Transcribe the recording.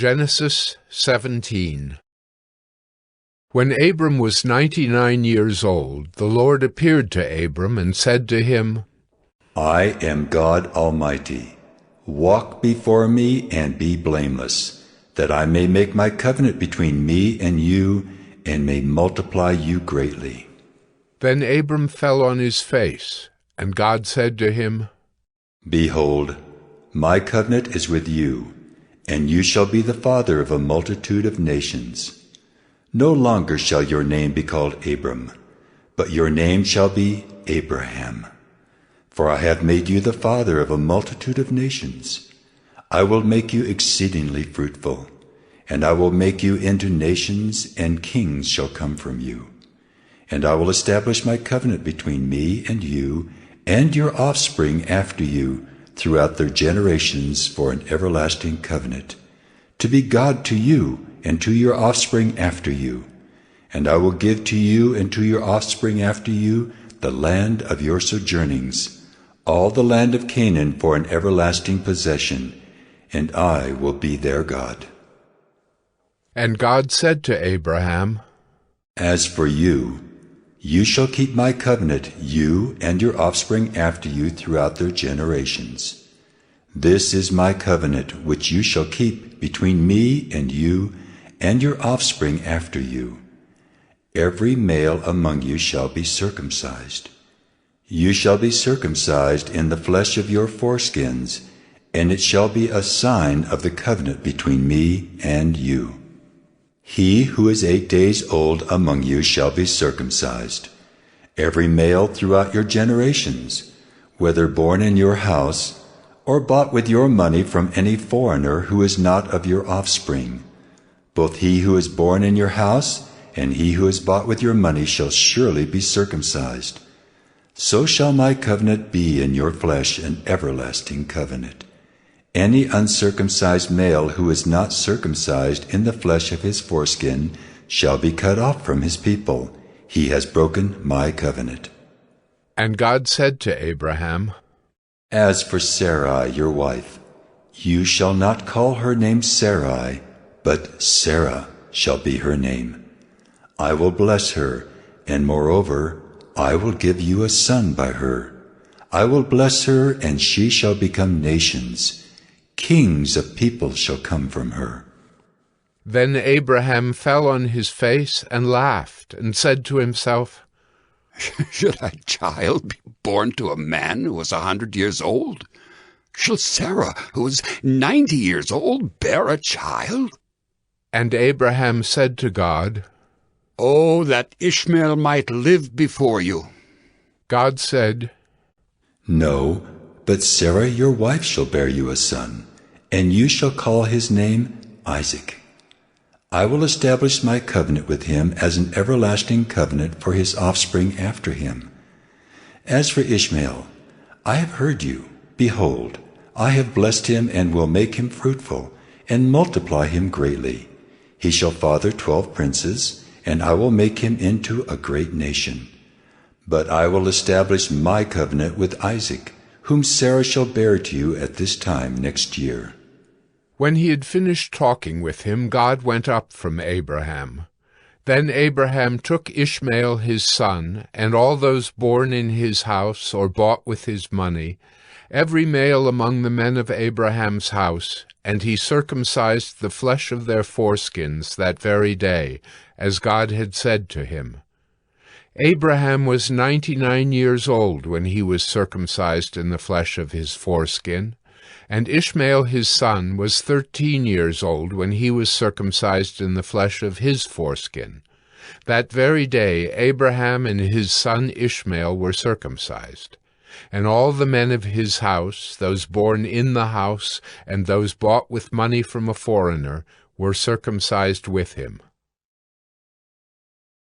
Genesis 17. When Abram was 99 years old, the Lord appeared to Abram and said to him, I am God Almighty. Walk before me and be blameless, that I may make my covenant between me and you, and may multiply you greatly. Then Abram fell on his face, and God said to him, Behold, my covenant is with you, and you shall be the father of a multitude of nations. No longer shall your name be called Abram, but your name shall be Abraham. For I have made you the father of a multitude of nations. I will make you exceedingly fruitful, and I will make you into nations, and kings shall come from you. And I will establish my covenant between me and you, and your offspring after you, throughout their generations for an everlasting covenant, to be God to you and to your offspring after you. And I will give to you and to your offspring after you the land of your sojournings, all the land of Canaan for an everlasting possession, and I will be their God. And God said to Abraham, As for you, you shall keep my covenant, you and your offspring after you throughout their generations. This is my covenant which you shall keep between me and you and your offspring after you. Every male among you shall be circumcised. You shall be circumcised in the flesh of your foreskins, and it shall be a sign of the covenant between me and you. He who is 8 days old among you shall be circumcised, every male throughout your generations, whether born in your house or bought with your money from any foreigner who is not of your offspring. Both he who is born in your house and he who is bought with your money shall surely be circumcised. So shall my covenant be in your flesh, an everlasting covenant. Any uncircumcised male who is not circumcised in the flesh of his foreskin shall be cut off from his people. He has broken my covenant. And God said to Abraham, As for Sarai, your wife, you shall not call her name Sarai, but Sarah shall be her name. I will bless her, and moreover, I will give you a son by her. I will bless her, and she shall become nations. Kings of people shall come from her. Then Abraham fell on his face and laughed, and said to himself, Should a child be born to a man who was 100 years old? Shall Sarah, who is 90 years old, bear a child? And Abraham said to God, Oh, that Ishmael might live before you. God said, No, but Sarah your wife shall bear you a son, and you shall call his name Isaac. I will establish my covenant with him as an everlasting covenant for his offspring after him. As for Ishmael, I have heard you. Behold, I have blessed him and will make him fruitful, and multiply him greatly. He shall father 12 princes, and I will make him into a great nation. But I will establish my covenant with Isaac, whom Sarah shall bear to you at this time next year. When he had finished talking with him, God went up from Abraham. Then Abraham took Ishmael his son, and all those born in his house or bought with his money, every male among the men of Abraham's house, and he circumcised the flesh of their foreskins that very day, as God had said to him. Abraham was 99 years old when he was circumcised in the flesh of his foreskin, and Ishmael his son was 13 years old when he was circumcised in the flesh of his foreskin. That very day Abraham and his son Ishmael were circumcised. And all the men of his house, those born in the house, and those bought with money from a foreigner, were circumcised with him.